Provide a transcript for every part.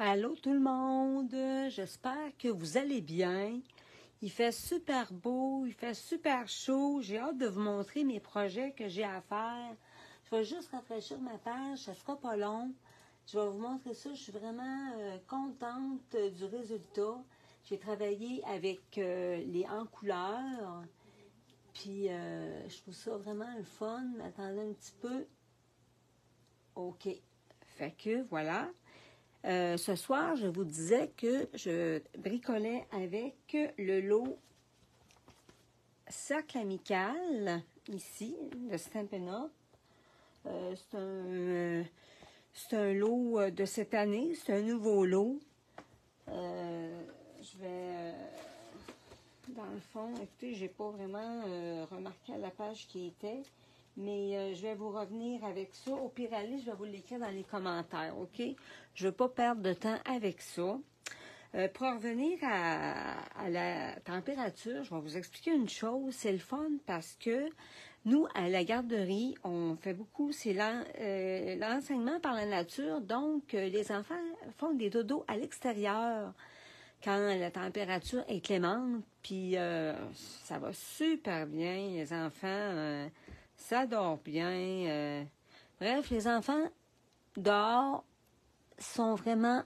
Allô tout le monde, j'espère que vous allez bien. Il fait super beau, il fait super chaud. J'ai hâte de vous montrer mes projets que j'ai à faire. Je vais juste rafraîchir ma page, ça sera pas long. Je vais vous montrer ça, je suis vraiment contente du résultat. J'ai travaillé avec les en couleur, puis je trouve ça vraiment le fun. Attendez un petit peu. OK, fait que voilà. Ce soir, je vous disais que je bricolais avec le lot Cercle Amical, ici, de Stampin' Up. C'est un lot de cette année, c'est un nouveau lot. Je vais, dans le fond, écoutez, j'ai pas vraiment remarqué à la page qui était, mais je vais vous revenir avec ça. Au pire, allez, je vais vous l'écrire dans les commentaires, OK? Je ne veux pas perdre de temps avec ça. Pour revenir à la température, je vais vous expliquer une chose. C'est le fun parce que nous, à la garderie, on fait beaucoup, c'est l'enseignement par la nature. Donc, les enfants font des dodos à l'extérieur quand la température est clémente. Puis, ça va super bien. Les enfants, ça dort bien. Bref, les enfants dehors sont vraiment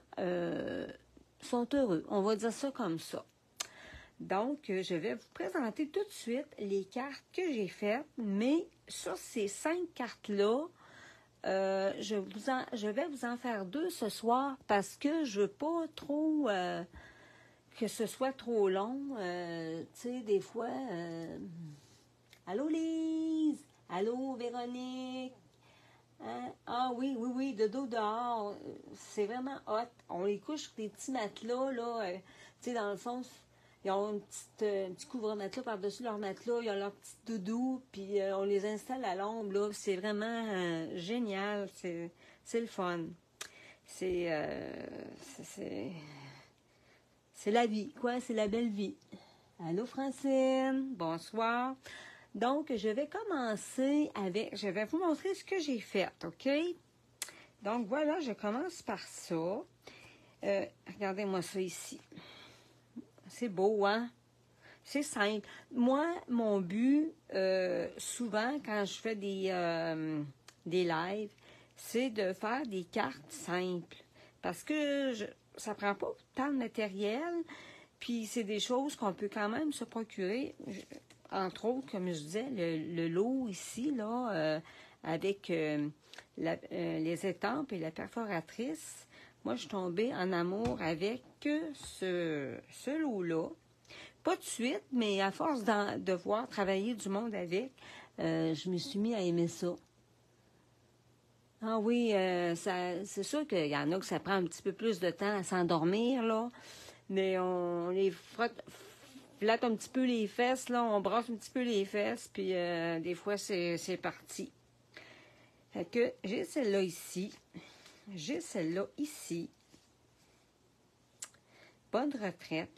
sont heureux. On va dire ça comme ça. Donc, je vais vous présenter tout de suite les cartes que j'ai faites, mais sur ces 5 cartes-là, je vais vous en faire 2 ce soir parce que je veux pas trop que ce soit trop long. Tu sais, des fois, allô Lise, allô Véronique. Hein? Ah oui, de dos dehors. C'est vraiment hot. On les couche sur des petits matelas, là. Tu sais, dans le fond, ils ont un petit couvre-matelas par-dessus leur matelas. Ils ont leur petit doudou, puis on les installe à l'ombre, là. C'est vraiment génial. C'est le fun. C'est la vie, quoi. C'est la belle vie. Allô, Francine. Bonsoir. Donc, je vais commencer avec... Je vais vous montrer ce que j'ai fait, OK? Donc, voilà, je commence par ça. Regardez-moi ça ici. C'est beau, hein? C'est simple. Moi, mon but, souvent, quand je fais des lives, c'est de faire des cartes simples. Parce que ça prend pas tant de matériel, puis c'est des choses qu'on peut quand même se procurer. Entre autres, comme je disais, le lot ici, là, avec les étampes et la perforatrice, moi, je suis tombée en amour avec ce lot-là. Pas de suite, mais à force de voir travailler du monde avec, je me suis mis à aimer ça. Ah oui, c'est sûr qu'il y en a que ça prend un petit peu plus de temps à s'endormir, là, mais on les flatte un petit peu les fesses, là, on brasse un petit peu les fesses, puis des fois, c'est parti. Fait que j'ai celle-là ici. J'ai celle-là ici. Bonne retraite.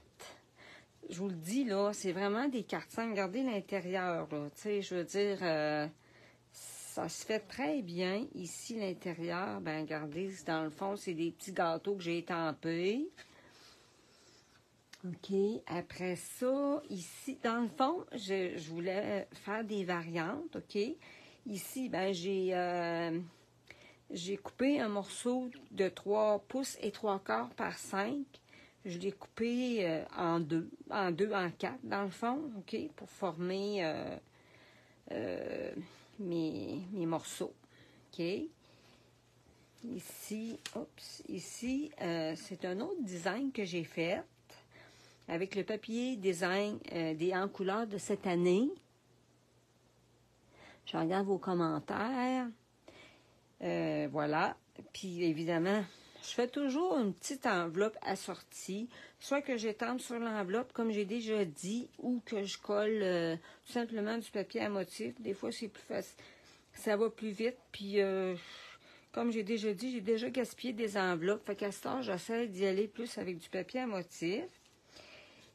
Je vous le dis, là, c'est vraiment des cartes simples. Regardez l'intérieur, là. Tu sais, je veux dire, ça se fait très bien. Ici, l'intérieur, ben regardez, dans le fond, c'est des petits gâteaux que j'ai étampés. OK. Après ça, ici, dans le fond, je voulais faire des variantes, OK? Ici, ben j'ai coupé un morceau de 3 pouces et 3/4 par 5. Je l'ai coupé en 2, en 4, dans le fond, OK? Pour former mes morceaux, OK? Ici, c'est un autre design que j'ai fait avec le papier design des en couleur de cette année. Je regarde vos commentaires. Voilà. Puis, évidemment, je fais toujours une petite enveloppe assortie, soit que j'étampe sur l'enveloppe, comme j'ai déjà dit, ou que je colle tout simplement du papier à motif. Des fois, c'est plus facile. Ça va plus vite. Puis, comme j'ai déjà dit, j'ai déjà gaspillé des enveloppes. Fait qu'à ce temps, j'essaie d'y aller plus avec du papier à motif.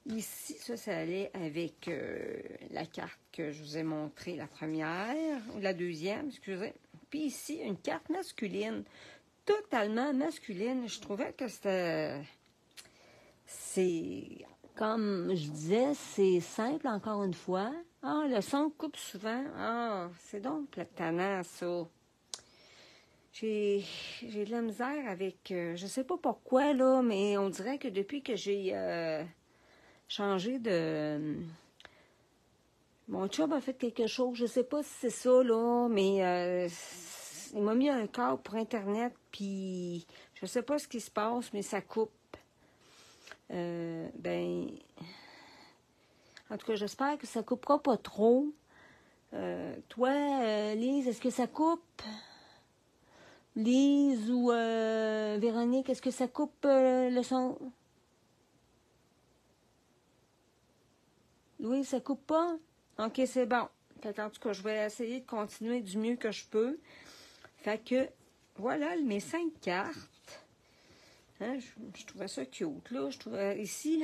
Ici, ça allait avec la carte que je vous ai montrée, la première, ou la deuxième, excusez. Puis ici, une carte masculine. totalement masculine. Je trouvais que c'est, comme je disais, c'est simple encore une fois. Ah, le son coupe souvent. Ah, c'est donc tannant, ça. J'ai de la misère avec, je sais pas pourquoi, là, mais on dirait que depuis que j'ai changé de... Mon chum a fait quelque chose, je sais pas si c'est ça, là, mais il m'a mis un câble pour Internet, puis je sais pas ce qui se passe, mais ça coupe. Ben, en tout cas, j'espère que ça coupera pas trop. Toi, Lise, est-ce que ça coupe? Lise ou Véronique, est-ce que ça coupe le son? Louise, ça coupe pas? OK, c'est bon. Fait en tout cas, je vais essayer de continuer du mieux que je peux. Fait que, voilà mes 5 cartes. Hein, je trouvais ça cute, là. Je trouvais, ici,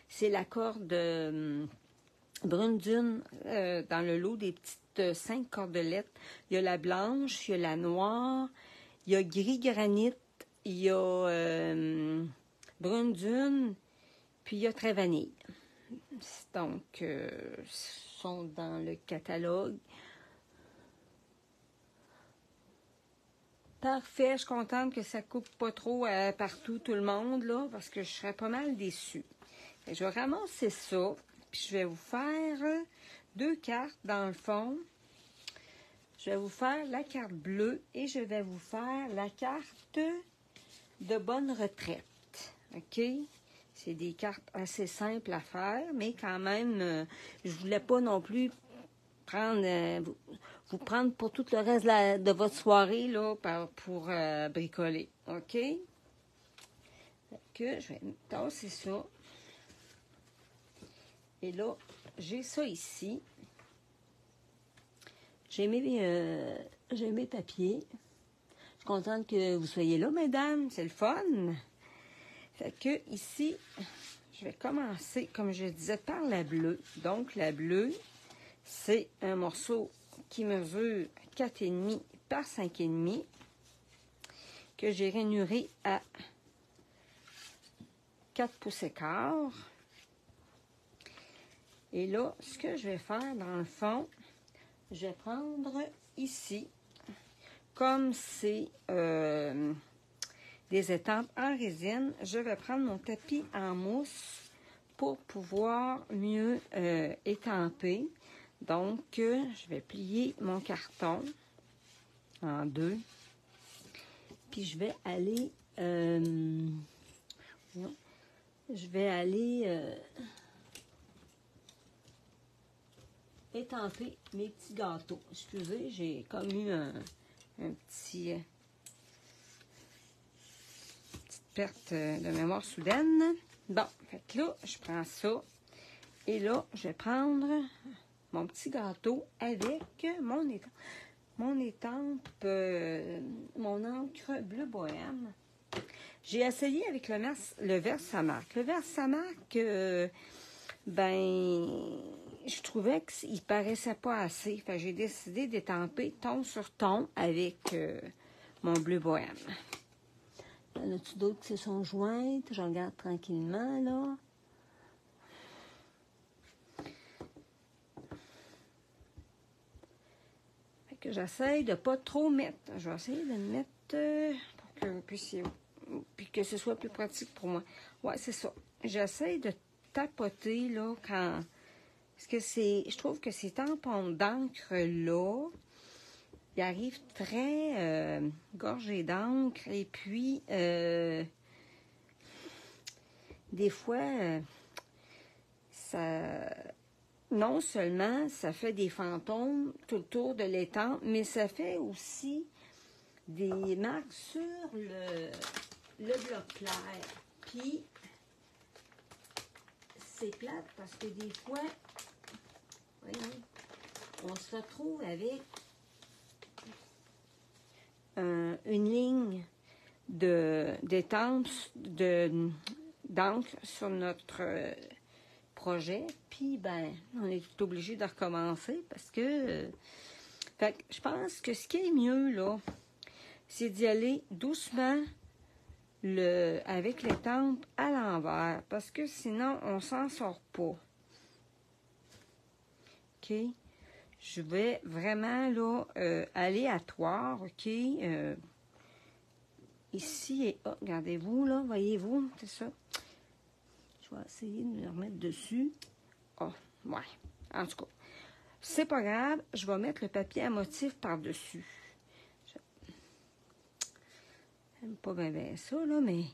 c'est la corde brune dune dans le lot des petites 5 cordelettes. Il y a la blanche, il y a la noire, il y a gris granit, il y a brune dune, puis il y a très vanille. Donc, sont dans le catalogue. Parfait, je suis contente que ça coupe pas trop partout, tout le monde, là, parce que je serais pas mal déçue. Et je vais ramasser ça, puis je vais vous faire 2 cartes dans le fond. Je vais vous faire la carte bleue et je vais vous faire la carte de bonne retraite. OK? C'est des cartes assez simples à faire, mais quand même, je voulais pas non plus vous prendre pour tout le reste de votre soirée là, pour bricoler. OK? Fait que je vais tasser ça. Et là, j'ai ça ici. J'ai mes papiers. Je suis contente que vous soyez là, mesdames. C'est le fun. Fait que ici, je vais commencer, comme je disais, par la bleue. Donc, la bleue, c'est un morceau qui mesure 4,5 par 5,5 que j'ai rainuré à 4 pouces et quart. Et là, ce que je vais faire, dans le fond, je vais prendre ici, comme c'est des étampes en résine, je vais prendre mon tapis en mousse pour pouvoir mieux étamper. Donc, je vais plier mon carton en 2. Puis, je vais aller... étamper mes petits gâteaux. Excusez, j'ai comme eu un petit... petite perte de mémoire soudaine. Bon, fait que là, je prends ça. Et là, je vais prendre mon petit gâteau avec mon étampe, mon encre bleu bohème. J'ai essayé avec le Versamark. Le Versamark, je trouvais qu'il paraissait pas assez. Fait que j'ai décidé d'étamper ton sur ton avec mon bleu bohème. Y en a-tu d'autres qui se sont jointes? Je regarde tranquillement, là. Fait que j'essaye de pas trop mettre. Je vais essayer de mettre pour que vous puissiez... Puis que ce soit plus pratique pour moi. Ouais, c'est ça. J'essaye de tapoter, là, quand... Parce que je trouve que ces tampons d'encre-là, ils arrivent très gorgés d'encre. Et puis, des fois, ça... Non seulement ça fait des fantômes tout autour de l'étampe, mais ça fait aussi des marques sur le bloc clair. Puis, c'est plate parce que des fois, voyons, on se retrouve avec une ligne d'étampe d'encre sur notre projet. Puis, ben, on est tout obligé de recommencer parce que... fait que je pense que ce qui est mieux, là, c'est d'y aller doucement avec les tempes à l'envers, parce que sinon, on s'en sort pas. OK? Je vais vraiment, là, aléatoire, OK? Ici et... Oh, regardez-vous, là, voyez-vous, c'est ça. Je vais essayer de me remettre dessus. Oh, ouais. En tout cas, c'est pas grave. Je vais mettre le papier à motif par-dessus. J'aime pas bien ça, là, mais...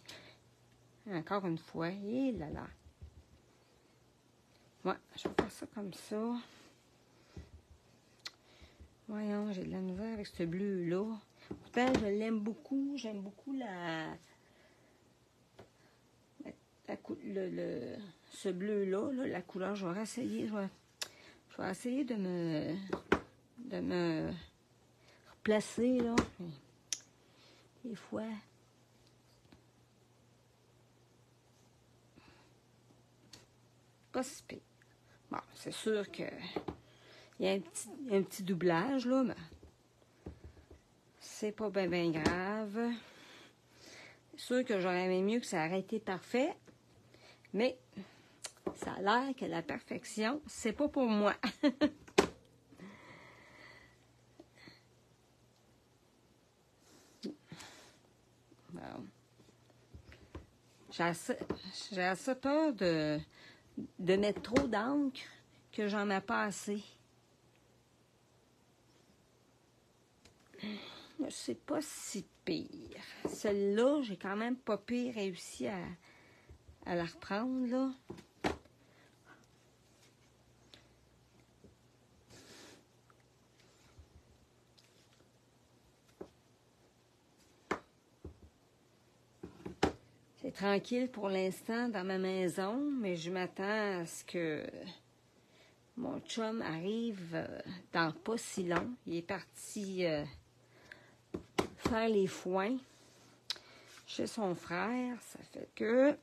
Encore une fois, et là là. Ouais, je vais faire ça comme ça. Voyons, j'ai de la misère avec ce bleu-là. Pourtant, je l'aime beaucoup. J'aime beaucoup ce bleu-là, là, la couleur. Je vais essayer, je vais essayer de me replacer, là. Des fois. Pas si pire. Bon, c'est sûr que il y a un petit doublage, là, mais c'est pas bien grave. C'est sûr que j'aurais aimé mieux que ça aurait été parfait, mais ça a l'air que la perfection, c'est pas pour moi. Bon. J'ai assez peur de mettre trop d'encre que j'en mets pas assez. C'est pas si pire. Celle-là, j'ai quand même pas pire réussi à la reprendre, là. C'est tranquille pour l'instant dans ma maison, mais je m'attends à ce que mon chum arrive dans pas si long. Il est parti faire les foins chez son frère. Ça fait que...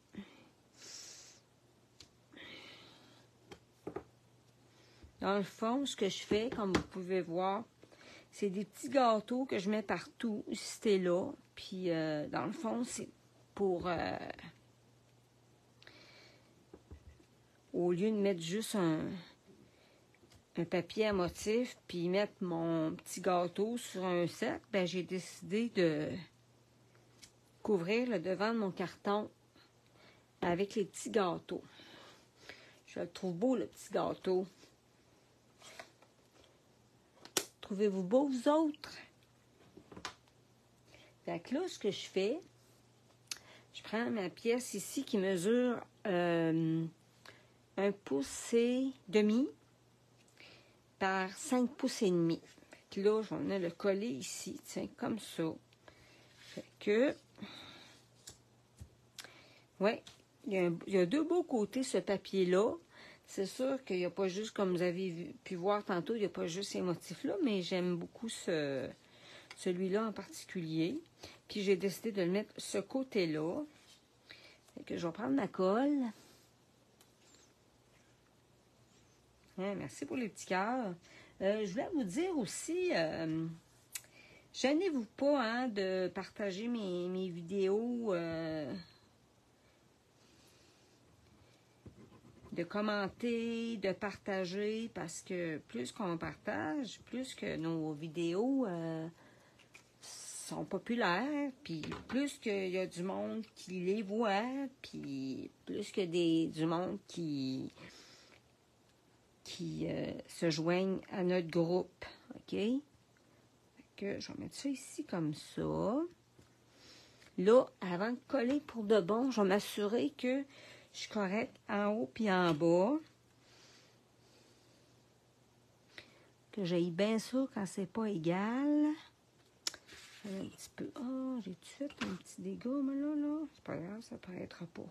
Dans le fond, ce que je fais, comme vous pouvez voir, c'est des petits gâteaux que je mets partout, c'était là. Puis, dans le fond, c'est pour... au lieu de mettre juste un papier à motif, puis mettre mon petit gâteau sur un cercle, ben j'ai décidé de couvrir le devant de mon carton avec les petits gâteaux. Je le trouve beau, le petit gâteau. Trouvez-vous beau, vous autres? Fait que là, ce que je fais, je prends ma pièce ici qui mesure 1 pouce et demi par 5 pouces et demi. Fait que là, je vais le coller ici, tiens, comme ça. Fait que, ouais, il y a deux beaux côtés, ce papier-là. C'est sûr qu'il n'y a pas juste, comme vous avez pu voir tantôt, il n'y a pas juste ces motifs-là, mais j'aime beaucoup celui-là en particulier. Puis j'ai décidé de le mettre ce côté-là. Fait que je vais prendre ma colle. Hein, merci pour les petits cœurs. Je voulais vous dire aussi, gênez-vous pas hein, de partager mes vidéos, de commenter, de partager, parce que plus qu'on partage, plus que nos vidéos sont populaires, puis plus qu'il y a du monde qui les voit, puis plus que du monde qui se joignent à notre groupe, OK? Fait que je vais mettre ça ici comme ça. Là, avant de coller pour de bon, je vais m'assurer que je suis correcte en haut puis en bas. Que j'aille bien ça quand c'est pas égal. Un petit peu. Oh, j'ai-tu fait un petit dégât, moi, là? C'est pas grave, ça paraîtra pas.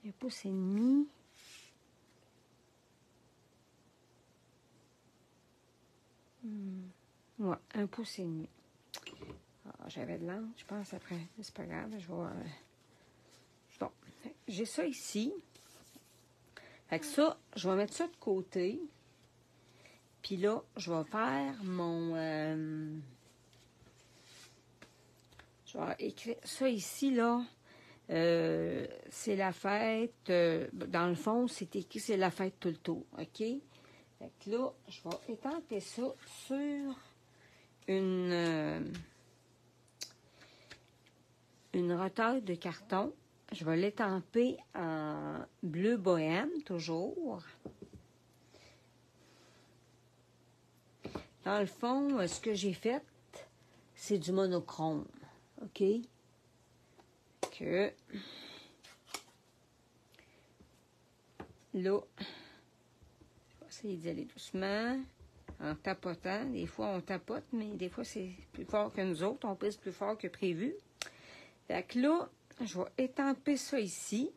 1 pouce et demi. Ouais, 1 pouce et demi. Ah, j'avais de l'encre, je pense, après. C'est pas grave, je vais... Bon, j'ai ça ici. Fait que ça, je vais mettre ça de côté. Puis là, je vais faire mon... Je vais écrire ça ici, là. C'est la fête. Dans le fond, c'est écrit, c'est la fête tout le tour. OK? Fait que là, je vais étamper ça sur une retaille de carton. Je vais l'étamper en bleu bohème, toujours. Dans le fond, ce que j'ai fait, c'est du monochrome. OK? Que là, je vais essayer d'y aller doucement, en tapotant. Des fois, on tapote, mais des fois, c'est plus fort que nous autres. On pèse plus fort que prévu. Fait que là, je vais étamper ça ici.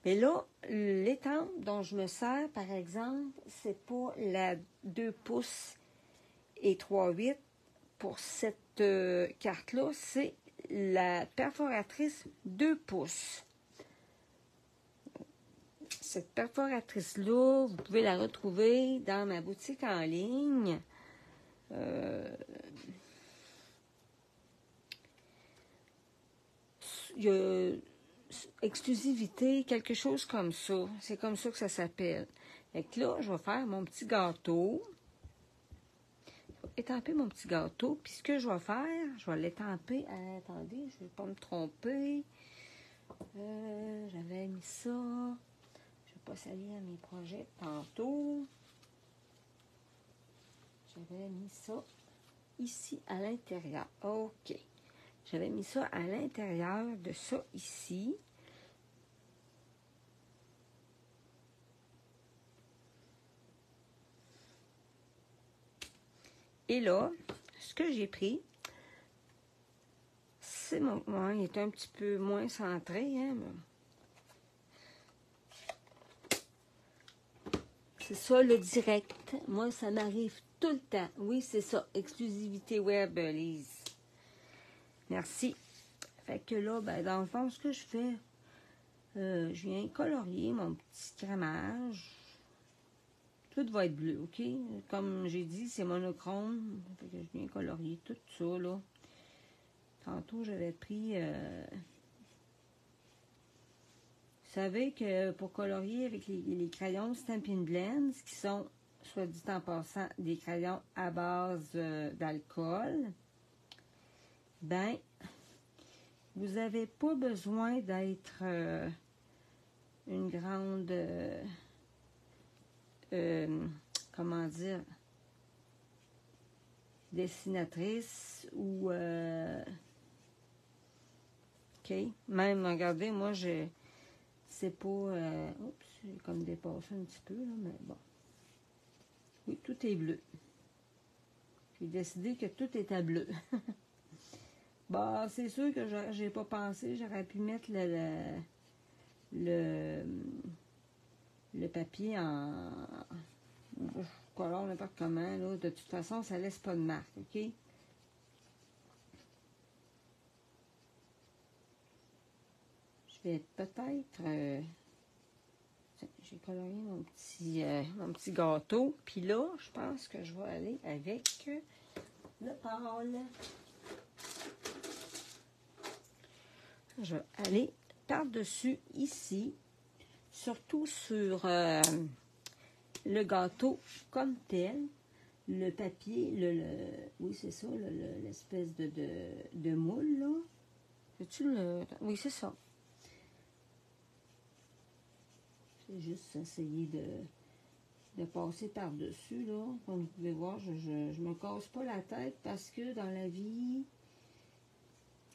Mais là, l'étampe dont je me sers, par exemple, c'est pas la 2 pouces et 3/8 pour cette carte-là, c'est la perforatrice 2 pouces. Cette perforatrice-là, vous pouvez la retrouver dans ma boutique en ligne. Il y a exclusivité, quelque chose comme ça. C'est comme ça que ça s'appelle. Fait que là, je vais faire mon petit gâteau. Je vais étamper mon petit gâteau. Puis ce que je vais faire, je vais l'étamper. Attendez, je ne vais pas me tromper. J'avais mis ça. Je ne vais pas salir mes projets tantôt. J'avais mis ça ici à l'intérieur. OK. J'avais mis ça à l'intérieur de ça ici. Et là, ce que j'ai pris, c'est mon... Ouais, il est un petit peu moins centré, hein. C'est ça, le direct. Moi, ça m'arrive tout le temps. Oui, c'est ça. Exclusivité web, Lise. Merci. Fait que là, ben, dans le fond, ce que je fais, je viens colorier mon petit crémage. Tout va être bleu, OK? Comme j'ai dit, c'est monochrome. Fait que je viens colorier tout ça, là. Tantôt, j'avais pris... Vous savez que pour colorier avec les crayons Stampin' Blends, qui sont, soit dit en passant, des crayons à base d'alcool, ben, vous n'avez pas besoin d'être une grande... comment dire, dessinatrice ou OK. Même, regardez, moi, c'est pas oups, j'ai comme dépassé un petit peu, là, mais bon. Oui, tout est bleu. J'ai décidé que tout était bleu. Bah, c'est sûr que j'ai pas pensé, j'aurais pu mettre le papier en colore n'importe comment, là. De toute façon, ça laisse pas de marque, OK? Je vais peut-être... j'ai colorié mon petit gâteau. Puis là, je pense que je vais aller avec le pâle. Je vais aller par-dessus ici, surtout sur le gâteau comme tel. Le papier, oui, c'est ça, l'espèce de moule, là. Oui, c'est ça. J'ai juste essayé de passer par-dessus, là. Comme vous pouvez voir, je me casse pas la tête parce que dans la vie,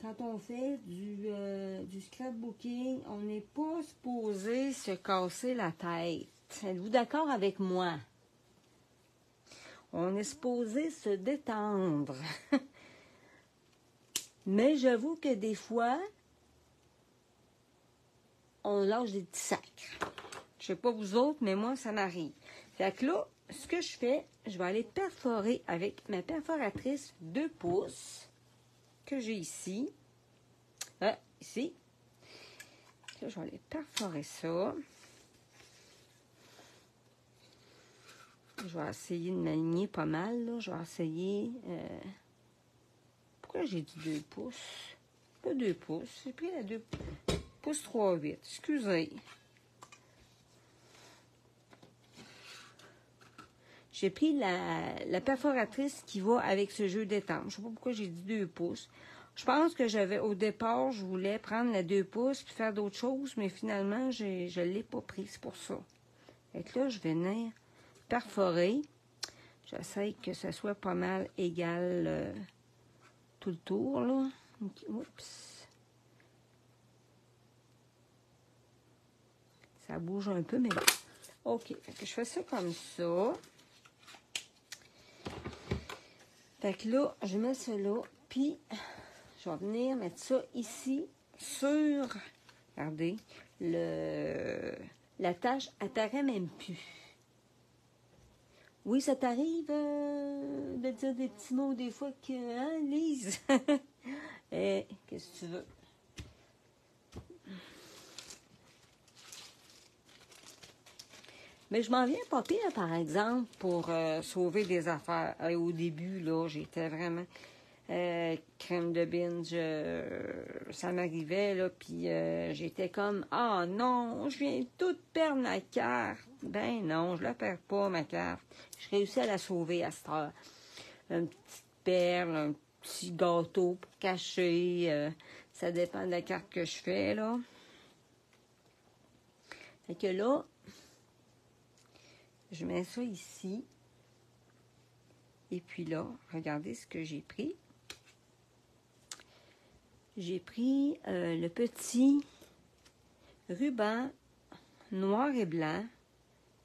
quand on fait du scrapbooking, on n'est pas supposé se casser la tête. Êtes-vous d'accord avec moi? On est supposé se détendre. Mais j'avoue que des fois, on lâche des petits sacs. Je sais pas vous autres, mais moi, ça m'arrive. Fait que là, ce que je fais, je vais aller perforer avec ma perforatrice 2 pouces que j'ai ici. Ici. Là, je vais aller perforer ça. Je vais essayer de m'aligner pas mal, là. Je vais essayer... Pourquoi j'ai dit 2 pouces? pas 2 pouces. J'ai pris la 2 pouces 3/8. Excusez. J'ai pris la perforatrice qui va avec ce jeu d'étampe. Je sais pas pourquoi j'ai dit 2 pouces. Je pense que au départ, je voulais prendre la 2 pouces puis faire d'autres choses, mais finalement, je ne l'ai pas prise pour ça. Fait que là, je vais venir perforer. J'essaie que ça soit pas mal égal tout le tour, là. Oups. Ça bouge un peu, mais bon. OK. Fait que je fais ça comme ça. Fait que là, je mets ça là, puis je vais venir mettre ça ici sur, regardez, la tâche, elle t'arrête même plus. Oui, ça t'arrive de dire des petits mots des fois que, hein, Lise? Qu'est-ce que tu veux? Mais je m'en viens pas pire, par exemple, pour sauver des affaires. Au début, là, j'étais vraiment crème de binge. Ça m'arrivait, là, puis j'étais comme, ah non, je viens tout perdre ma carte. Ben non, je la perds pas, ma carte. Je réussis à la sauver à cette heure. Une petite perle, un petit gâteau pour cacher. Ça dépend de la carte que je fais, là. Fait que là, je mets ça ici. Et puis là, regardez ce que j'ai pris. J'ai pris le petit ruban noir et blanc,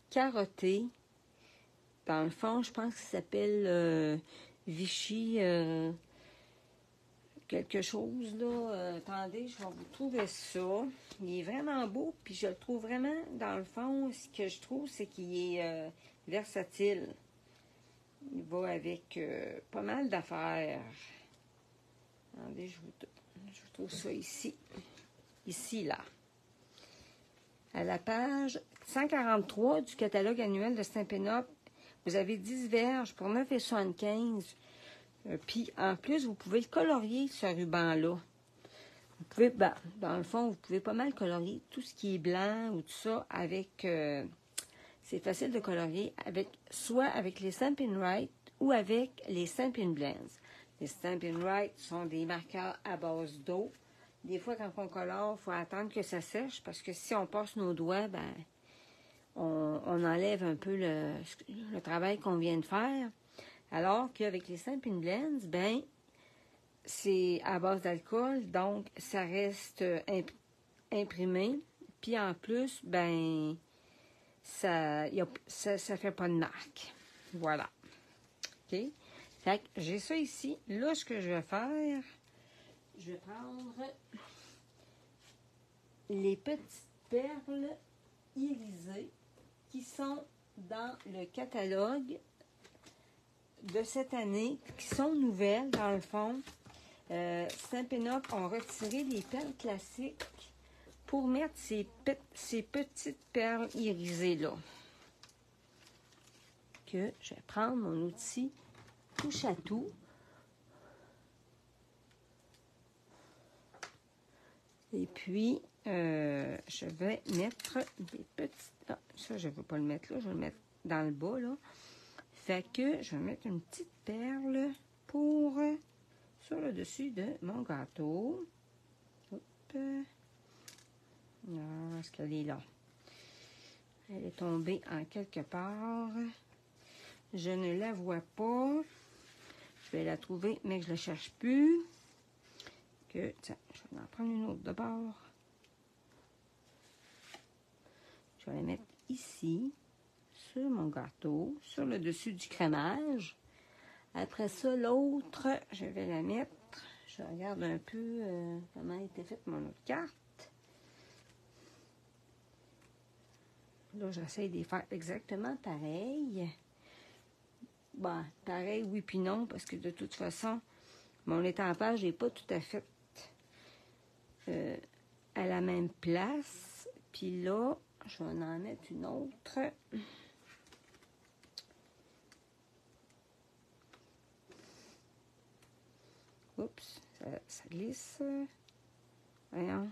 carotté. Dans le fond, je pense qu'il s'appelle Vichy quelque chose, là. Attendez, je vais vous trouver ça. Il est vraiment beau, puis je le trouve vraiment, dans le fond, ce que je trouve, c'est qu'il est versatile. Il va avec pas mal d'affaires. Attendez, je vous trouve ça ici. Ici, là. À la page 143 du catalogue annuel de Stampin' vous avez 10 verges pour 9,75 $. Puis, en plus, vous pouvez le colorier, ce ruban-là. Vous pouvez, dans le fond, vous pouvez pas mal colorier tout ce qui est blanc ou tout ça avec... c'est facile de colorier soit avec les Stampin' Right ou avec les Stampin' Blends. Les Stampin' Right sont des marqueurs à base d'eau. Des fois, quand on colore, il faut attendre que ça sèche parce que si on passe nos doigts, on enlève un peu le travail qu'on vient de faire. Alors qu'avec les Stampin' Blends, c'est à base d'alcool, donc ça reste imprimé. Puis en plus, ça fait pas de marque. Voilà. OK? Fait que j'ai ça ici. Là, ce que je vais faire, je vais prendre les petites perles irisées qui sont dans le catalogue de cette année, qui sont nouvelles dans le fond. Stampin' Up ont retiré les perles classiques pour mettre ces petites perles irisées-là. Que je vais prendre mon outil touche à tout. Et puis, je vais mettre des petites... Ah, ça, je ne veux pas le mettre là. Je vais le mettre dans le bas, là. Fait que je vais mettre une petite perle sur le dessus de mon gâteau. Hop. Ah, est-ce qu'elle est là? Elle est tombée en quelque part. Je ne la vois pas. Je vais la trouver, mais je ne la cherche plus. Tiens, je vais en prendre une autre de bord. Je vais la mettre ici, sur mon gâteau, sur le dessus du crémage. Après ça, l'autre, je vais la mettre. Je regarde un peu comment a été faite mon autre carte. Là, j'essaie de faire exactement pareil. Pareil, oui puis non, parce que de toute façon, mon étampage n'est pas tout à fait à la même place. Puis là, je vais en mettre une autre. Oups, ça glisse. Voyons.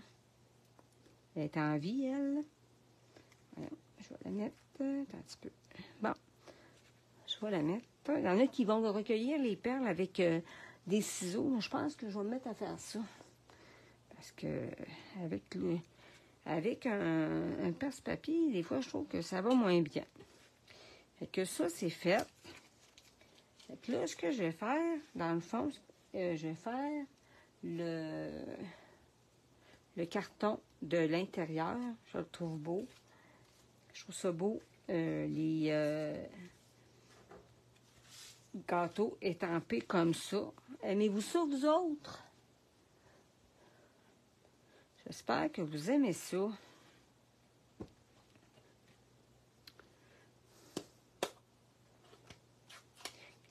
Elle est en vie, elle. Voyons, je vais la mettre. Attends un petit peu. Bon. Je vais la mettre. Il y en a qui vont recueillir les perles avec des ciseaux. Je pense que je vais me mettre à faire ça. Parce que avec un perce-papier, des fois, je trouve que ça va moins bien. Fait que ça, c'est fait. Fait que là, ce que je vais faire, dans le fond, je vais faire le carton de l'intérieur. Je le trouve beau. Je trouve ça beau. Les gâteaux étampés comme ça. Aimez-vous ça, vous autres? J'espère que vous aimez ça.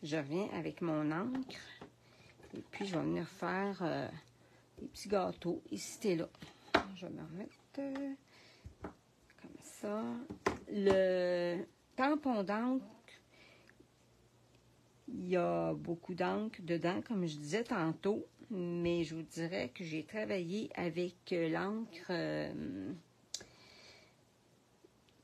Je reviens avec mon encre. Et puis, je vais venir faire des petits gâteaux ici et là. Je vais me remettre comme ça. Le tampon d'encre, il y a beaucoup d'encre dedans, comme je disais tantôt. Mais je vous dirais que j'ai travaillé avec l'encre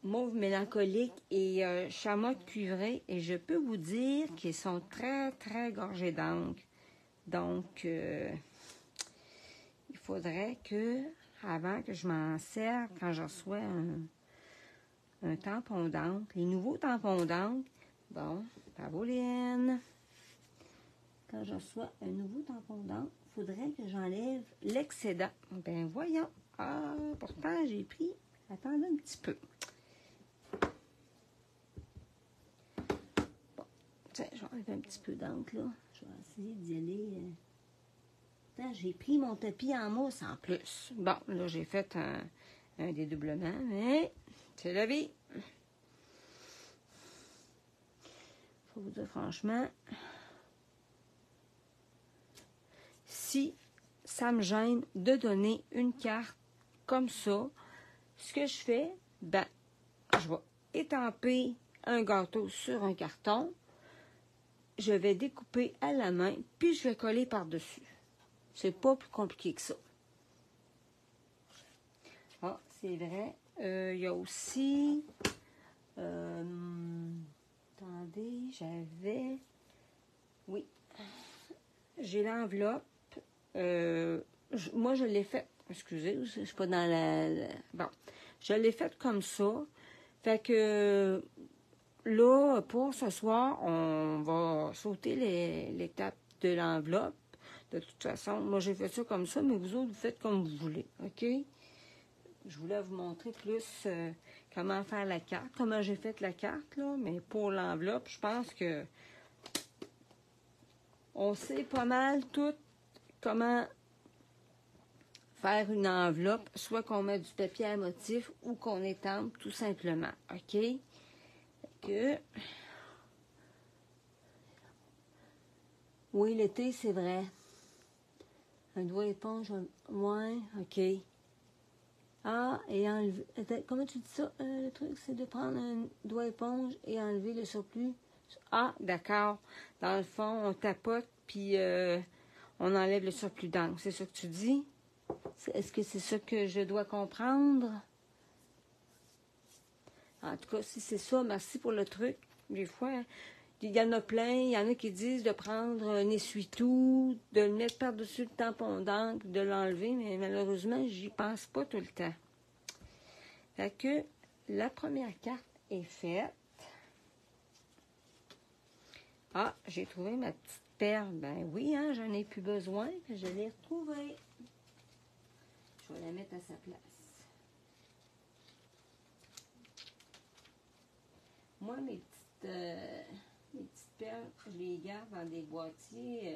mauve mélancolique et chamois cuivré. Et je peux vous dire qu'ils sont très, très gorgés d'encre. Donc, il faudrait que, avant que je m'en serve, quand je reçois un tampon d'encre, les nouveaux tampons d'encre, bon, Pavoline, quand je reçois un nouveau tampon d'encre, il faudrait que j'enlève l'excédent. Ben voyons. Ah, pourtant, j'ai pris. Attendez un petit peu. Bon, tiens, je vais enlever un petit peu d'encre, là. Je vais essayer d'y aller. Attends, j'ai pris mon tapis en mousse en plus. Bon, là, j'ai fait un dédoublement, mais c'est la vie. Faut vous dire franchement, si ça me gêne de donner une carte comme ça, ce que je fais, ben, je vais étamper un gâteau sur un carton, je vais découper à la main, puis je vais coller par-dessus. C'est pas plus compliqué que ça. Ah, c'est vrai. Il y a aussi... attendez, j'avais... Oui. J'ai l'enveloppe. Moi, je l'ai faite. Excusez, je suis pas dans bon. Je l'ai faite comme ça. Fait que là, pour ce soir, on va sauter l'étape de l'enveloppe. De toute façon, moi, j'ai fait ça comme ça, mais vous autres, vous faites comme vous voulez. OK? Je voulais vous montrer plus comment faire la carte, comment j'ai fait la carte, là. Mais pour l'enveloppe, je pense que on sait pas mal tout comment faire une enveloppe, soit qu'on met du papier à motif ou qu'on étampe tout simplement. OK? Que... Oui, l'été, c'est vrai. Un doigt éponge, ouais, OK. Ah, et enlever... Attends, comment tu dis ça? Le truc, c'est de prendre un doigt éponge et enlever le surplus. Ah, d'accord. Dans le fond, on tapote, puis on enlève le surplus d'encre. C'est ça que tu dis? Est-ce que c'est ça que je dois comprendre? En tout cas, si c'est ça, merci pour le truc. Des fois, il y en a plein. Il y en a qui disent de prendre un essuie-tout, de le mettre par-dessus le tampon d'encre, de l'enlever, mais malheureusement, j'y pense pas tout le temps. Fait que la première carte est faite. Ah, j'ai trouvé ma petite perle. Ben oui, hein, j'en ai plus besoin. Je l'ai retrouvée. Je vais la mettre à sa place. Moi, mes petites perles, je les garde dans des boîtiers.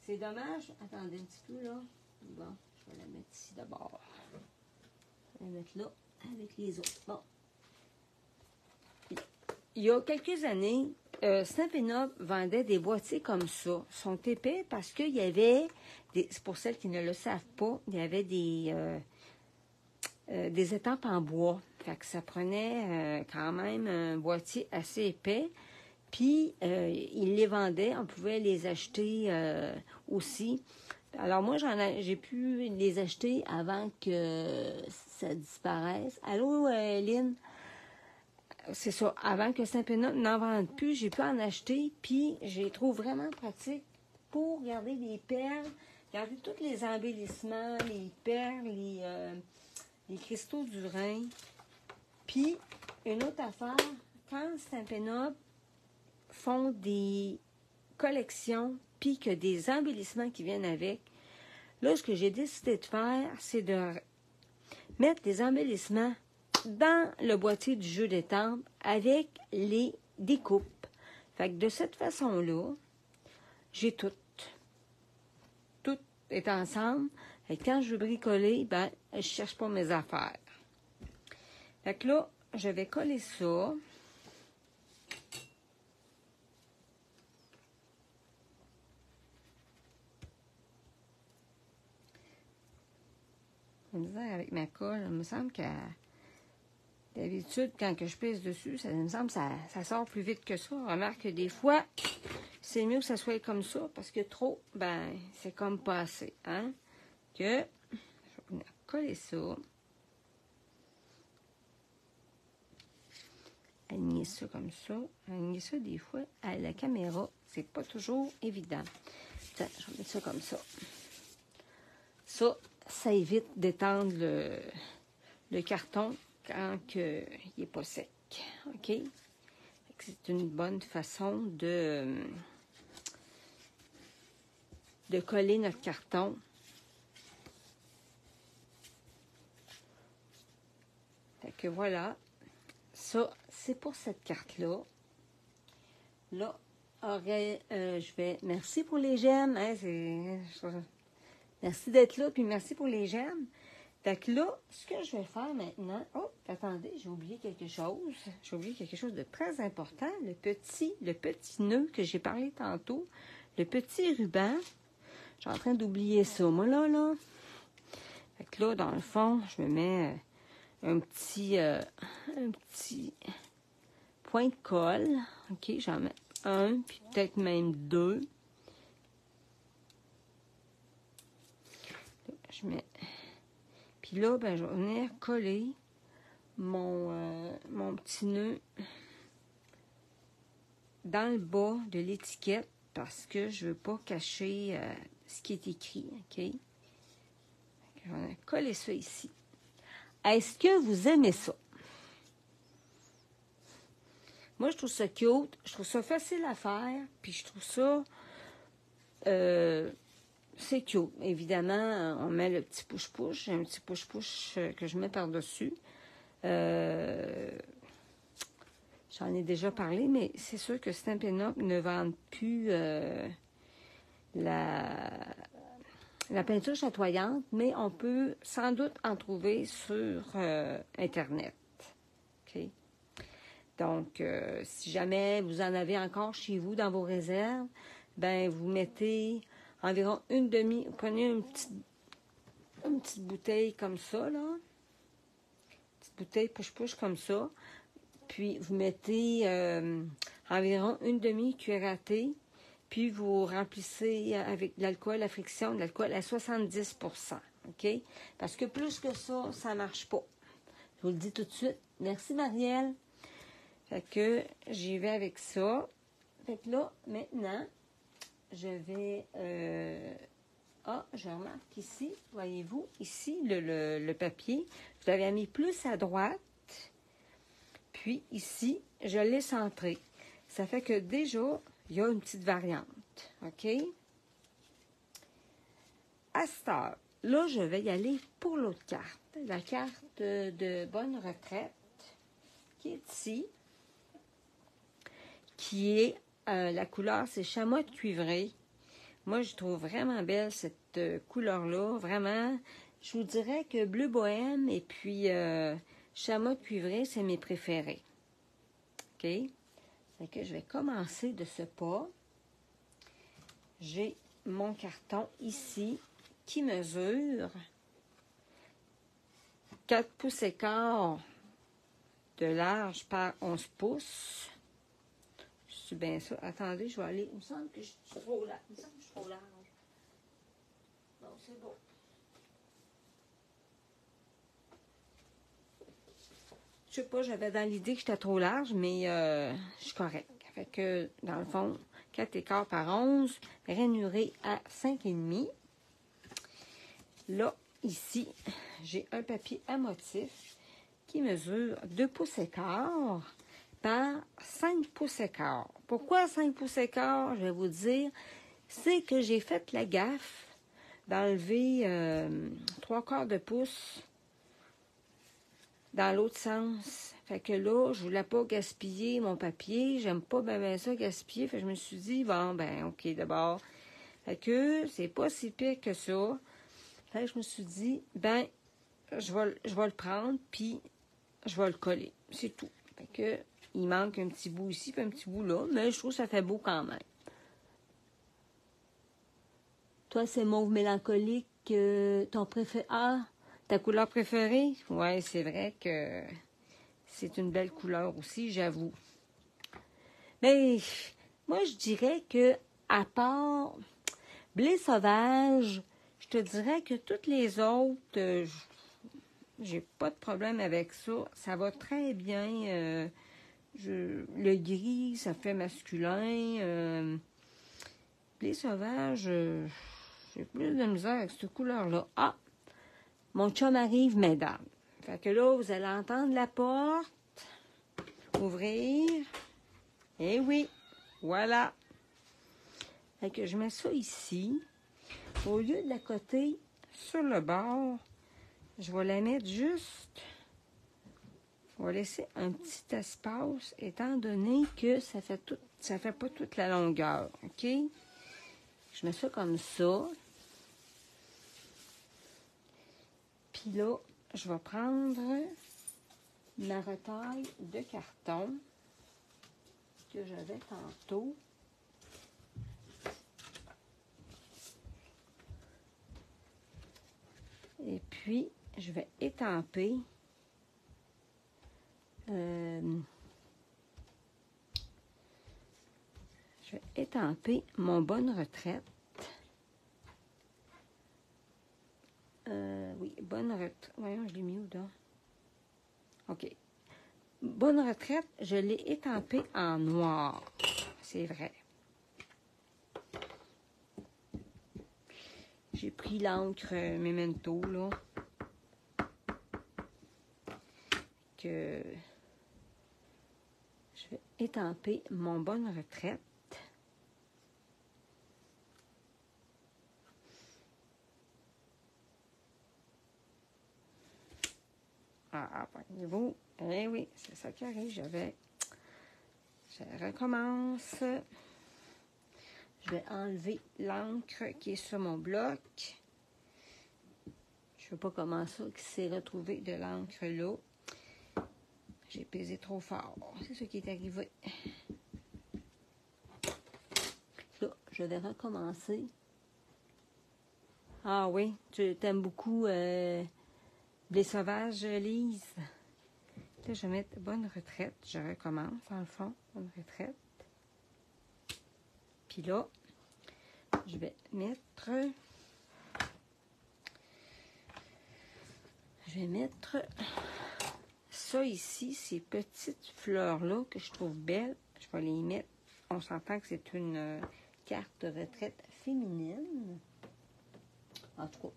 C'est dommage. Attendez un petit peu, là. Bon, je vais la mettre ici d'abord. Je vais la mettre là avec les autres. Bon. Il y a quelques années, Saint-Pénoble vendait des boîtiers comme ça. Ils sont épais parce qu'il y avait, pour celles qui ne le savent pas, il y avait des étampes en bois. Fait que ça prenait quand même un boîtier assez épais. Puis, ils les vendaient. On pouvait les acheter aussi Alors moi, j'ai pu les acheter avant que ça disparaisse. Allô, Lynn? C'est ça, avant que Saint-Pénat n'en vende plus, j'ai pu en acheter, puis je les trouve vraiment pratiques pour garder les perles, garder tous les embellissements, les perles, les cristaux du Rhin. Puis, une autre affaire, quand Stampin' font des collections, puis que des embellissements qui viennent avec, là, ce que j'ai décidé de faire, c'est de mettre des embellissements dans le boîtier du jeu d'étampes avec les découpes. Fait que de cette façon-là, j'ai tout. Tout est ensemble. Et quand je veux bricoler, ben, je cherche pas mes affaires. Fait que là, je vais coller ça. Je me disais avec ma colle, il me semble que d'habitude, quand que je pèse dessus, ça me semble que ça sort plus vite que ça. Remarque que des fois, c'est mieux que ça soit comme ça, parce que trop, ben, c'est comme pas assez, hein? Que, je vais coller ça. Aligner ça comme ça. Aligner ça, des fois, à la caméra, c'est pas toujours évident. Tiens, je vais mettre ça comme ça. Ça évite d'étendre le carton quand il n'est pas sec. OK? C'est une bonne façon de coller notre carton. Fait que voilà. Ça, c'est pour cette carte-là. Là, je vais... Merci pour les j'aime. Hein, merci d'être là, puis merci pour les j'aime. Fait que là, ce que je vais faire maintenant... Oh, attendez, j'ai oublié quelque chose. J'ai oublié quelque chose de très important. Le petit nœud que j'ai parlé tantôt. Le petit ruban. Je suis en train d'oublier ça, moi, là. Fait que là, dans le fond, je me mets un petit point de colle. OK, j'en mets un, puis peut-être même deux. Je mets... Puis là, ben, je vais venir coller mon petit nœud dans le bas de l'étiquette parce que je ne veux pas cacher ce qui est écrit. OK? Je vais coller ça ici. Est-ce que vous aimez ça? Moi, je trouve ça cute. Je trouve ça facile à faire. Puis je trouve ça... c'est cute. Évidemment, on met le petit push-push. J'ai un petit push-push que je mets par-dessus. J'en ai déjà parlé, mais c'est sûr que Stampin' Up ne vendent plus la peinture chatoyante, mais on peut sans doute en trouver sur Internet. OK? Donc, si jamais vous en avez encore chez vous dans vos réserves, ben vous mettez environ vous prenez une petite bouteille comme ça, là. Une petite bouteille push-push comme ça. Puis, vous mettez environ une demi-cuillère à thé. Puis, vous remplissez avec de l'alcool à friction, de l'alcool à 70%. OK? Parce que plus que ça, ça ne marche pas. Je vous le dis tout de suite. Merci, Marielle. Fait que j'y vais avec ça. Fait que là, maintenant, je vais... je remarque ici, voyez-vous, ici, le papier, je l'avais mis plus à droite. Puis ici, je l'ai centré. Ça fait que déjà, il y a une petite variante. OK? À cette heure, là, je vais y aller pour l'autre carte. La carte de bonne retraite, qui est ici, qui est la couleur, c'est chamois de cuivré. Moi, je trouve vraiment belle cette couleur-là. Vraiment, je vous dirais que bleu bohème et puis chamois de cuivré, c'est mes préférés. OK? Fait que je vais commencer de ce pas. J'ai mon carton ici qui mesure 4 pouces et quart de large par 11 pouces. Je suis bien ça. Attendez, je vais aller. Il me semble que je suis trop large. Il me semble que je suis trop large. c'est beau. Je sais pas, j'avais dans l'idée que j'étais trop large, mais je suis correcte. Fait que, dans le fond, 4 écarts par 11, rainuré à 5,5. Là, ici, j'ai un papier à motif qui mesure 2 pouces et quart par 5 pouces et quart. Pourquoi 5 pouces et quart? Je vais vous dire, c'est que j'ai fait la gaffe d'enlever 3/4 de pouce dans l'autre sens. Fait que là, je voulais pas gaspiller mon papier. J'aime pas bien ça gaspiller. Fait que je me suis dit, bon, ben, OK, d'abord. Fait que c'est pas si pire que ça. Fait que je me suis dit, ben, je vais le prendre, puis je vais le coller. C'est tout. Fait que il manque un petit bout ici, puis un petit bout là, mais je trouve que ça fait beau quand même. Toi, c'est mauve mélancolique, ton préféré. Ah, ta couleur préférée? Ouais, c'est vrai que c'est une belle couleur aussi, j'avoue. Mais moi, je dirais que, à part blé sauvage, je te dirais que toutes les autres, j'ai pas de problème avec ça. Ça va très bien. Le gris, ça fait masculin. Blé sauvage, j'ai plus de misère avec cette couleur-là. Ah! Mon chum arrive, mesdames. Fait que là, vous allez entendre la porte. Ouvrir. Eh oui, voilà. Fait que je mets ça ici. Au lieu de la coter sur le bord, je vais la mettre juste... On va laisser un petit espace, étant donné que ça fait pas toute la longueur, OK? Je mets ça comme ça. Puis là, je vais prendre ma retaille de carton que j'avais tantôt. Et puis, je vais étamper mon bonne retraite. Oui, bonne retraite. Voyons, je l'ai mis où, là? OK. Bonne retraite, je l'ai étampé en noir. C'est vrai. J'ai pris l'encre Memento, là. Que je vais étamper mon bonne retraite. Ah, voyez-vous? Eh oui, c'est ça qui arrive. Je recommence. Je vais enlever l'encre qui est sur mon bloc. Je ne sais pas comment ça qui s'est retrouvé de l'encre là. J'ai pesé trop fort. C'est ce qui est arrivé. Là, je vais recommencer. Ah oui, tu t'aimes beaucoup blé sauvage, Lise. Là, je vais mettre bonne retraite. Je recommence, dans le fond, bonne retraite. Puis là, je vais mettre ça ici, ces petites fleurs-là que je trouve belles. Je vais les mettre. On s'entend que c'est une carte de retraite féminine. En tout cas,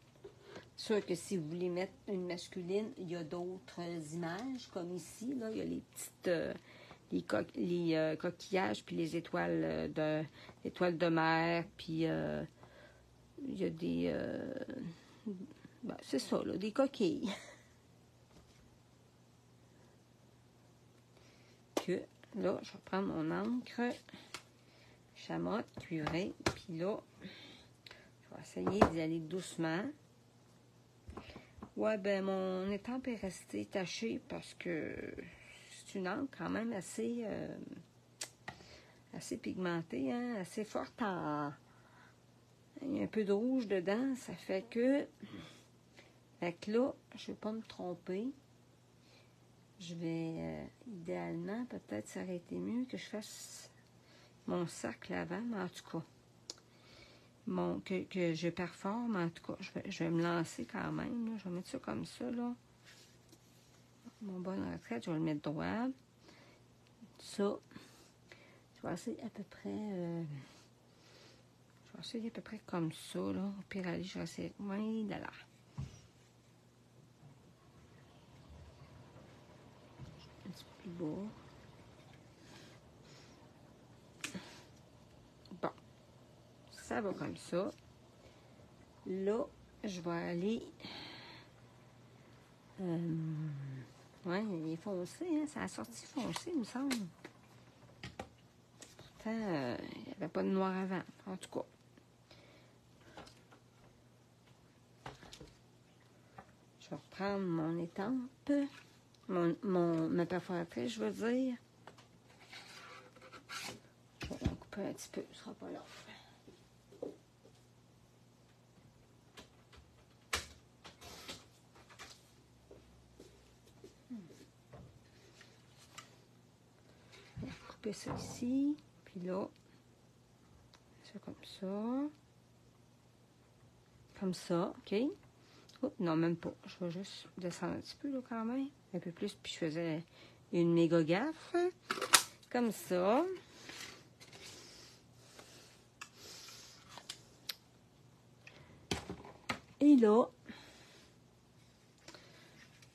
sûr que si vous voulez mettre une masculine, il y a d'autres images, comme ici. Là, il y a les petites les coquillages, puis les étoiles de mer, puis il y a des... ben, c'est ça, là, des coquilles. Que là, je vais prendre mon encre chamotte cuivrée, puis là, je vais essayer d'y aller doucement. Ouais, ben mon étampe est restée tachée parce que c'est une encre quand même assez pigmentée, hein, assez forte en... Il y a un peu de rouge dedans, ça fait que... Fait que là, je ne vais pas me tromper. Je vais, idéalement, peut-être ça aurait été mieux que je fasse mon cercle avant, mais en tout cas, que je performe. En tout cas, je vais me lancer quand même. Là. Je vais mettre ça comme ça, là. Mon bonne retraite, je vais le mettre droit. Ça, je vais essayer à peu près... je vais essayer à peu près comme ça, là. Au pire, aller, je vais essayer... Oui, là, là. Un petit peu plus bas. Bon. Ça va comme ça. Là, je vais aller... ouais, il est foncé, hein. Ça a sorti foncé, il me semble. Pourtant, il n'y avait pas de noir avant. En tout cas. Je vais reprendre mon étampe. Ma perforatrice, je veux dire. Je vais en couper un petit peu, ce sera pas long. Je vais couper ça ici, puis là, ça comme ça. Comme ça, OK? Oh, non, même pas. Je vais juste descendre un petit peu, là, quand même. Un peu plus, puis je faisais une méga gaffe. Comme ça. Et là,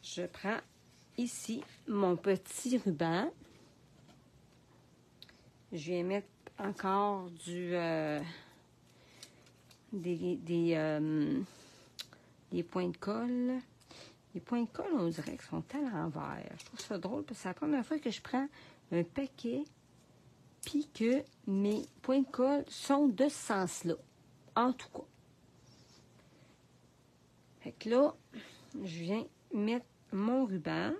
je prends ici mon petit ruban. Je vais mettre encore des points de colle. Les points de colle, on dirait qu'ils sont à l'envers. Je trouve ça drôle parce que c'est la première fois que je prends un paquet puis que mes points de colle sont de ce sens-là. En tout cas. Fait que là, je viens mettre mon ruban.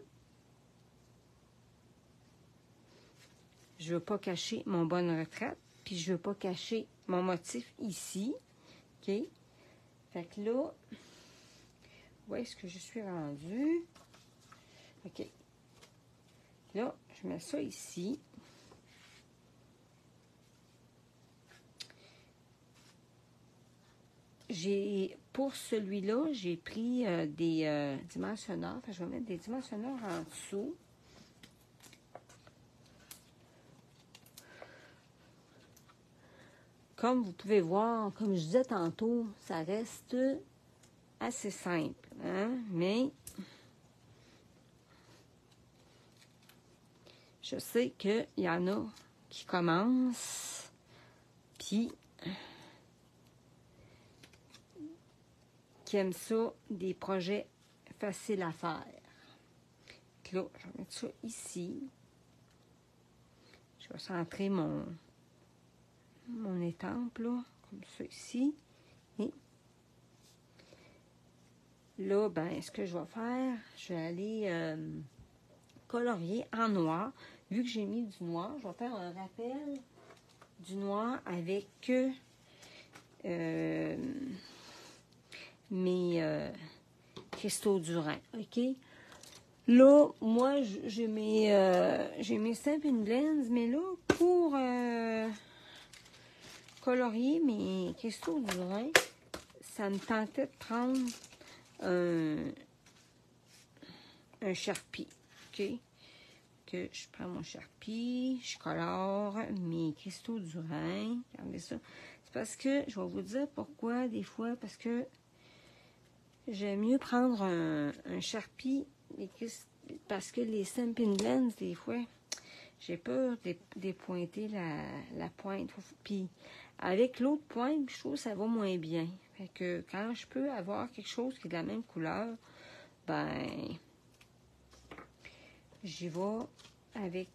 Je ne veux pas cacher mon bonne retraite, puis je ne veux pas cacher mon motif ici. OK? Fait que là, où est-ce que je suis rendue? OK. Là, je mets ça ici. Pour celui-là, j'ai pris des dimensionneurs. Enfin, je vais mettre des dimensionneurs en dessous. Comme vous pouvez voir, comme je disais tantôt, ça reste assez simple. Hein? Mais je sais qu'il y en a qui commencent, puis qui aiment ça, des projets faciles à faire. Donc là, je vais mettre ça ici. Je vais centrer mon étampe, là, comme ça ici. Et là, ben, ce que je vais faire, je vais aller colorier en noir. Vu que j'ai mis du noir, je vais faire un rappel du noir avec mes cristaux du Rhin, OK? Là, moi, j'ai mes Stampin' Blends, mais là, pour colorier mes cristaux du Rhin, ça me tentait de prendre un Sharpie, OK? Que je prends mon Sharpie, je colore mes cristaux du Rhin. Regardez ça. C'est parce que, je vais vous dire pourquoi, des fois, parce que j'aime mieux prendre un Sharpie, parce que les Stampin' Blends, des fois, j'ai peur de pointer la pointe. Puis, avec l'autre pointe, je trouve que ça va moins bien. Fait que quand je peux avoir quelque chose qui est de la même couleur, ben, j'y vais avec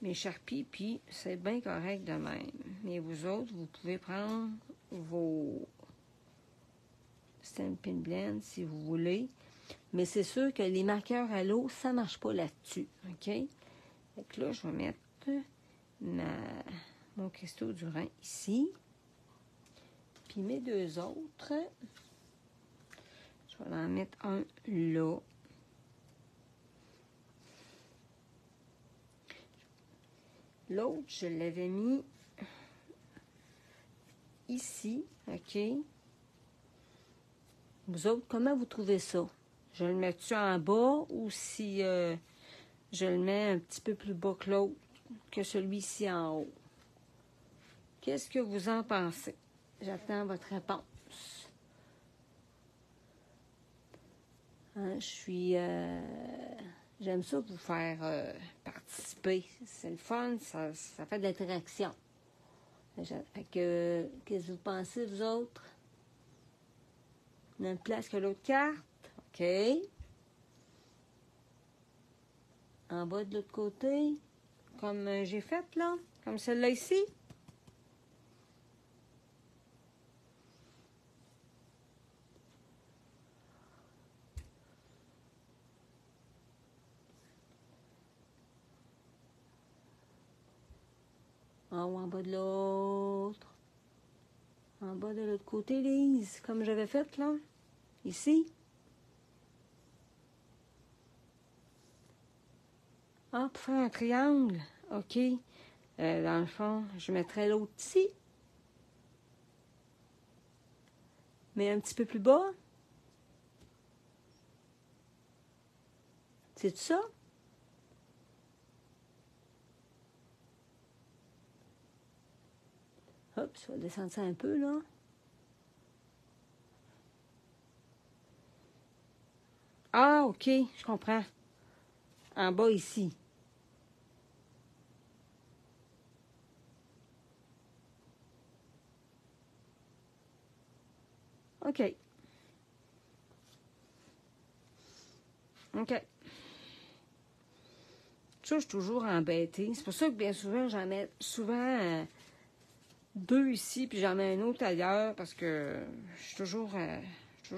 mes Sharpies, puis c'est bien correct de même. Mais vous autres, vous pouvez prendre vos Stampin' Blend si vous voulez. Mais c'est sûr que les marqueurs à l'eau, ça ne marche pas là-dessus. OK? Fait que là, je vais mettre mon cristaux du Rhin ici. Puis mes deux autres, je vais en mettre un là. L'autre, je l'avais mis ici, OK? Vous autres, comment vous trouvez ça? Je le mets-tu en bas ou si je le mets un petit peu plus bas que l'autre, que celui-ci en haut? Qu'est-ce que vous en pensez? J'attends votre réponse. Hein, j'aime ça vous faire participer. C'est le fun, ça fait de l'interaction. Fait que, qu'est-ce que vous pensez, vous autres? Même place que l'autre carte. OK. En bas de l'autre côté, comme j'ai fait là, comme celle-là ici. Ou en bas de l'autre. En bas de l'autre côté, Lise, comme j'avais fait là. Ici. Ah, pour faire un triangle. OK. Dans le fond, je mettrais l'autre ici. Mais un petit peu plus bas. C'est ça? Hop, ça va descendre ça un peu, là. Ah, OK, je comprends. En bas, ici. OK. OK. Ça, je suis toujours embêtée. C'est pour ça que bien souvent, j'en mets souvent deux ici, puis j'en mets un autre ailleurs, parce que je suis toujours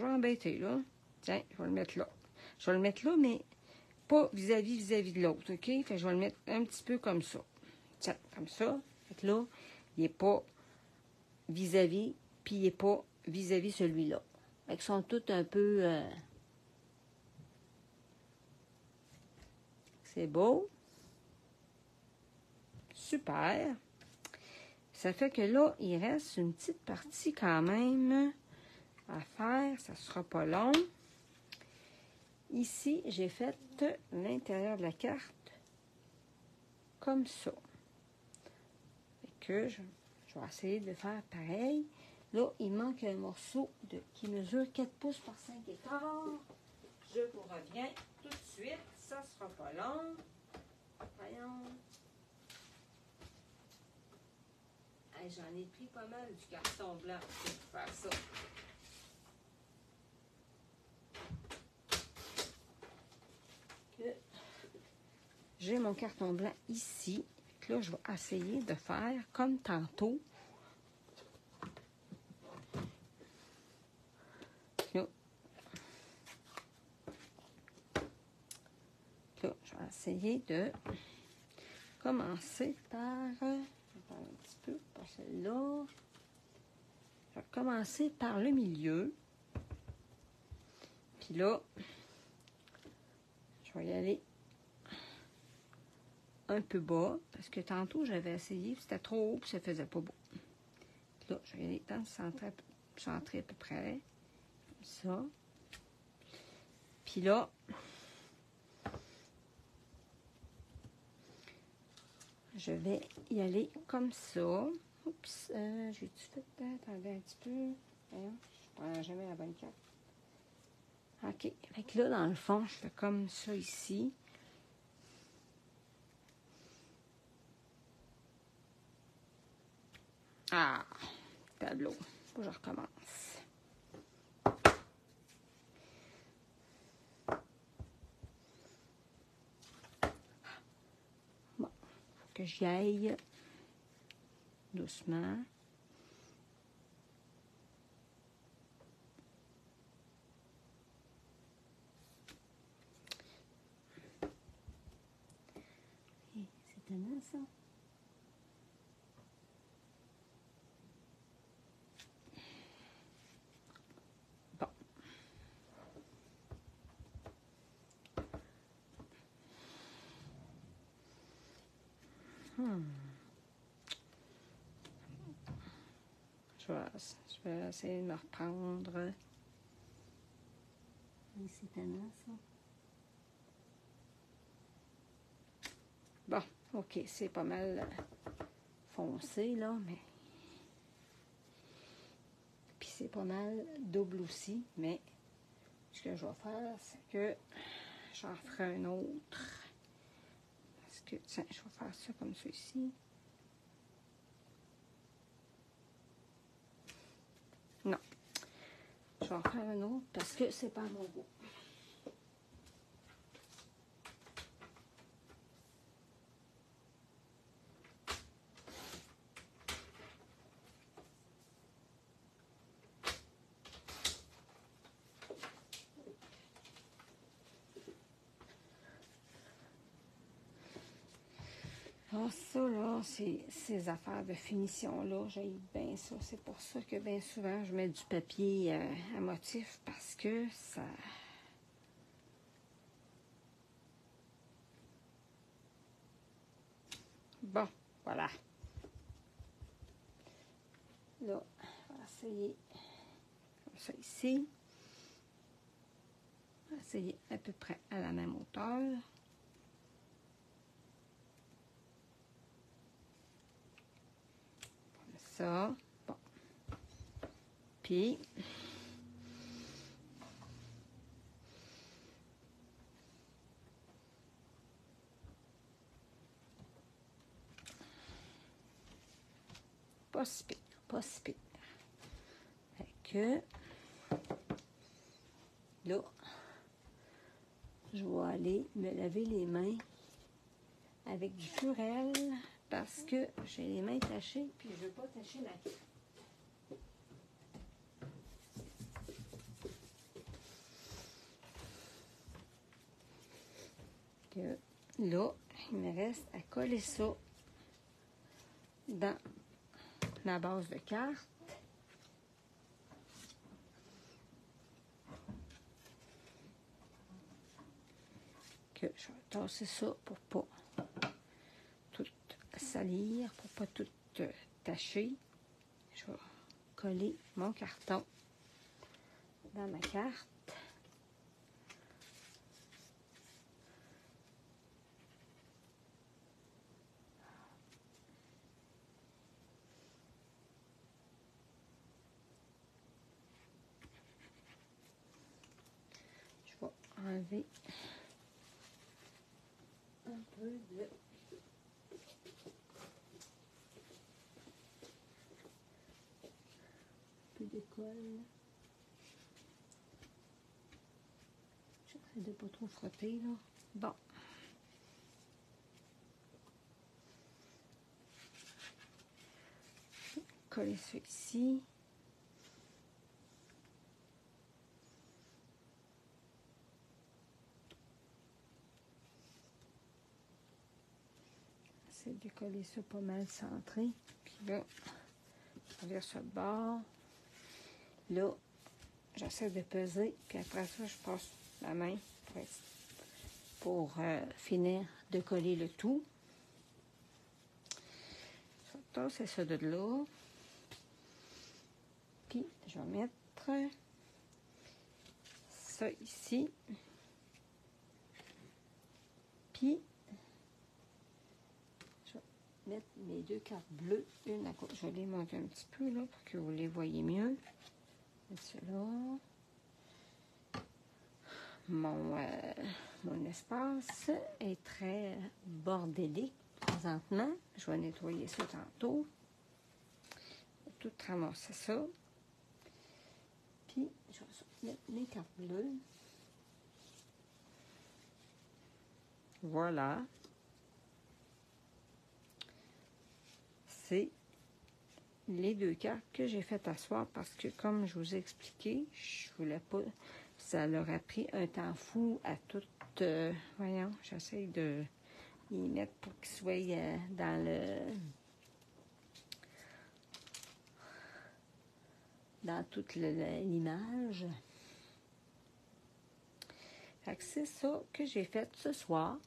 embêtée, là. Tiens, je vais le mettre là. Je vais le mettre là, mais pas vis-à-vis de l'autre, OK? Fait que je vais le mettre un petit peu comme ça. Tiens, comme ça. Fait que là, il n'est pas vis-à-vis, puis il n'est pas vis-à-vis celui-là. Fait qu'ils sont tous un peu... C'est beau. Super. Ça fait que là, il reste une petite partie quand même à faire. Ça ne sera pas long. Ici, j'ai fait l'intérieur de la carte comme ça. Fait que je vais essayer de faire pareil. Là, il manque un morceau qui mesure 4 pouces par 5 écarts. Je vous reviens tout de suite. Ça ne sera pas long. Voyons. Hey, j'en ai pris pas mal du carton blanc pour faire ça. J'ai mon carton blanc ici. Là, je vais essayer de faire comme tantôt. Là, je vais essayer de commencer par... Attends un petit peu, par celle-là. Je vais commencer par le milieu. Puis là, je vais y aller un peu bas, parce que tantôt, j'avais essayé, c'était trop haut, puis ça faisait pas beau. Puis là, je vais y aller dans le centre à peu près, comme ça. Puis là, je vais y aller comme ça. Oups, j'ai-tu fait... Attendez un petit peu. Voyons, je prends jamais la bonne carte. OK. Fait que là, dans le fond, je fais comme ça ici. Ah! Tableau. Faut que je recommence. Bon. Faut que j'y aille doucement. C'est étonnant, ça. Bon. Je vais essayer de me reprendre. C'est tannant, ça. Bon, OK, c'est pas mal foncé, là, mais... Puis c'est pas mal double aussi, mais ce que je vais faire, c'est que j'en ferai un autre. Parce que, tiens, je vais faire ça comme ceci. Non. Je vais en faire un autre parce que c'est pas mon goût. Ah, ça, là, ces affaires de finition-là, j'aime bien ça. C'est pour ça que bien souvent, je mets du papier à motif parce que ça... Bon, voilà. Là, on va essayer comme ça ici. On va essayer à peu près à la même hauteur. Ça, bon. Puis, pas si pire, pas si pire. Fait que, là, je vais aller me laver les mains avec du Purell parce que j'ai les mains tachées puis je ne veux pas tacher ma carte. Que là, il me reste à coller ça dans ma base de carte. Que je vais tasser ça pour pas tout salir, pour pas tout tacher. Je vais coller mon carton dans ma carte. Je vais enlever un peu de colle. J'essaie de pas trop frotter là. Bon. Coller ça ici. J'essaie de coller ça pas mal centré. Puis là, je reviens sur le bord. Là, j'essaie de peser. Puis après ça, je passe la main pour finir de coller le tout. Ça, c'est ça de là. Puis, je vais mettre ça ici. Puis, je vais mettre mes deux cartes bleues, une à côté. Je vais les monter un petit peu là pour que vous les voyez mieux. Cela. Mon espace est très bordélique présentement. Je vais nettoyer ça tantôt. Je vais tout ramasser ça. Puis, je vais mettre mes cartes bleues. Voilà. C'est les deux cartes que j'ai faites asseoir parce que, comme je vous ai expliqué, je voulais pas... Ça leur a pris un temps fou à tout... voyons, j'essaie de y mettre pour qu'ils soient dans toute l'image. Fait que c'est ça que j'ai fait ce soir.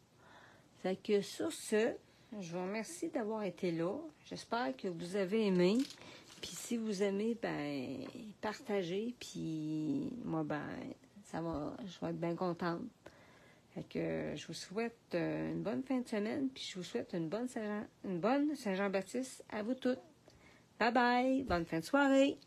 Fait que sur ce, je vous remercie d'avoir été là. J'espère que vous avez aimé. Puis si vous aimez, ben, partagez. Puis moi, ben, je vais être bien contente. Fait que je vous souhaite une bonne fin de semaine. Puis je vous souhaite une bonne Saint-Jean-Baptiste à vous toutes. Bye bye. Bonne fin de soirée.